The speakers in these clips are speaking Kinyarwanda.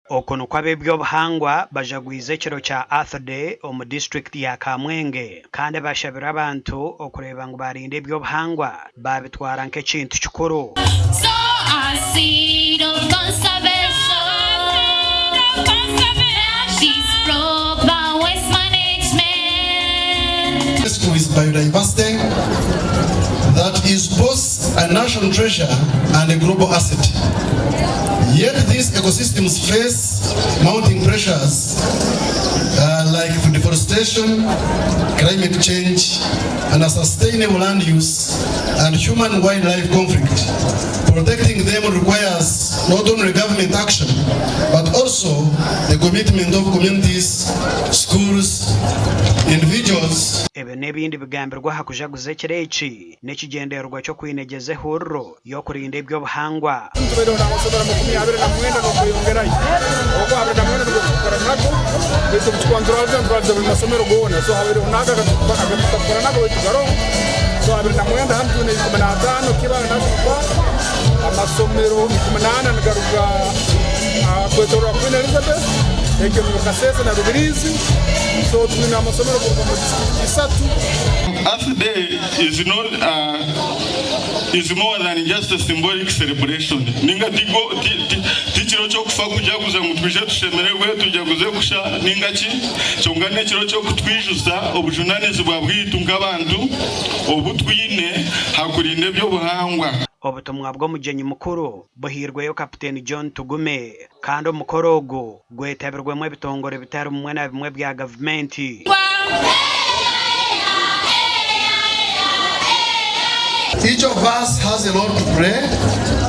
Okono kwa by'obuhangwa bajagwize ekiro kya Earth Day omu district ya Kamwenge kandi bashabira abantu okureba ngo barinde by'obuhangwa babitwara nk'ekintu kikuru. So I see the conservation. She's broke by waste management. This is biodiversity that is both a national treasure and a global asset. Yet these ecosystems face mounting pressures like deforestation, climate change, and unsustainable land use and human-wildlife conflict. Protecting them requires not only government action, but also the commitment of communities, schools, individuals. Ebe n'ebindi bigambirwa hakujaguza ekiro eki n'ekigendererwa cyo kwinegeza ehuriro yo kurinda eby'obuhangwa. Earth Day is more than just a symbolic celebration. Ninga tichiro cyo kufa kujaguza mutwije tushemerewe tujaguze kusha ninga ki cyongane kiro cyo kutwijuza obujunanizi bwa bwitu ng'abantu obutwine hakurinde byo buhangwa. Obutumwa bw'omugenyi mukuru buhirweyo Kapiteni John Tugume kandi omukoro ogwo gwetabirwemu ebitongore bitari bimwe na bimwe bya gavumenti. Each of us has a lot to play,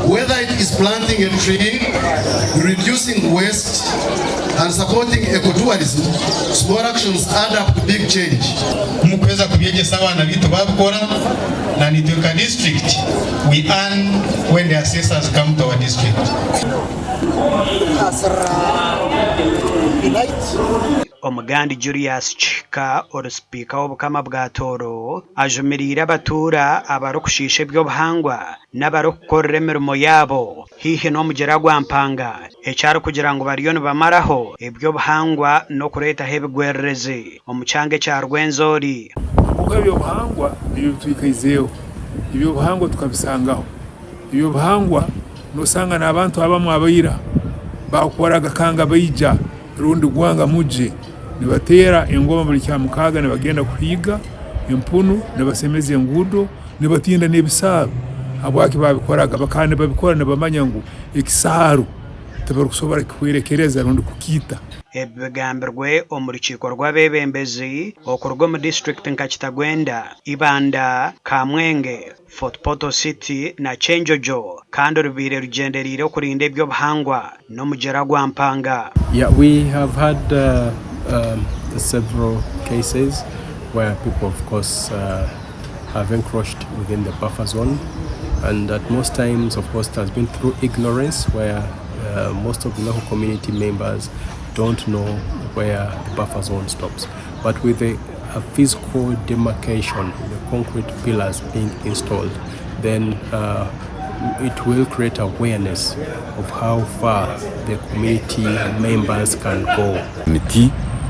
whether it is planting a tree, reducing waste, and supporting ecotourism. Small actions add up to big change. Mukweza kubyegesa abana bitu babikora na Nituka district we earn when the assessors come to our district. Omugandi Julius Chika oruspika w'obukama bwa Toro ajumirira abatura abarukushisha eby'obuhangwa n'abarukukorera emirimo yabo hihi n'omugyera gwa Mpanga ekyari kugira ngo bariyo nibamaraho eby'obuhangwa n'okureetaho ebigwererezi omu kyanga ekya Rwenzori. Eby'obuhangwa ebyo twikaizeeho eby'obuhangwa tukabisangaho eby'obuhangwa nosanga n'abantu abamu abaira bakoraga kanga baija rundi gwanga muje nibatera engoma buli kya mukaga nibagenda kuhiga empunu nibasemeza engudo nibatinda n'ebisaru abwaki babikoraga bakandi babikora nibamanya ngu ekisaru tabarukusobora kwerekereza rundi kukita. Ebigambirwe omu rukiiko rw'abebembezi okurwa mu district nka Kitagwenda, Ibanda, Kamwenge, Fort Portal City na Kyenjojo kandi rubire rugenderire okurinda eby'obuhangwa n'omugyera gwa Mpanga. Yeah, we have had several cases where people of course have encroached within the buffer zone, and at most times of course it has been through ignorance where most of the local community members don't know where the buffer zone stops. But with a physical demarcation, the concrete pillars being installed, then it will create awareness of how far the community members can go.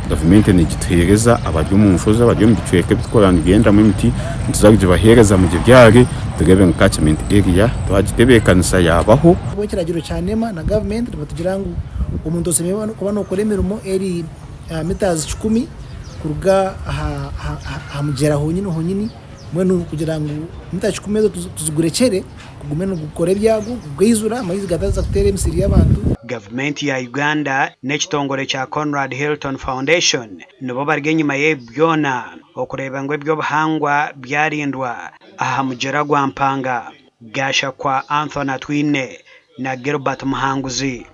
Government nigituhereza abajyo mu nshoza abajyo mu gicweke bitkorana genda mu miti ntuzagije bahereza mu gibyage tugebe catchment area twagitebekanisa yabaho bo kiragiro cyanema na government batugira ngo umuntu osemeba kuba no koremeramo eri meters 10 kuruga hamugera honyine mwenu kugira ngo meters 10 tuzugurekere kugume no gukora byago kugwizura amayizi gataza kutere emisiri y'abantu. Government ya Uganda n'ekitongore kya Conrad Hilton Foundation nibo barige nyuma y'ebyona okureba ngo eby'obuhangwa byarindwa aha mugyera gwa Mpanga. Gasha kwa Anthony Twine na Gilbert Muhanguzi.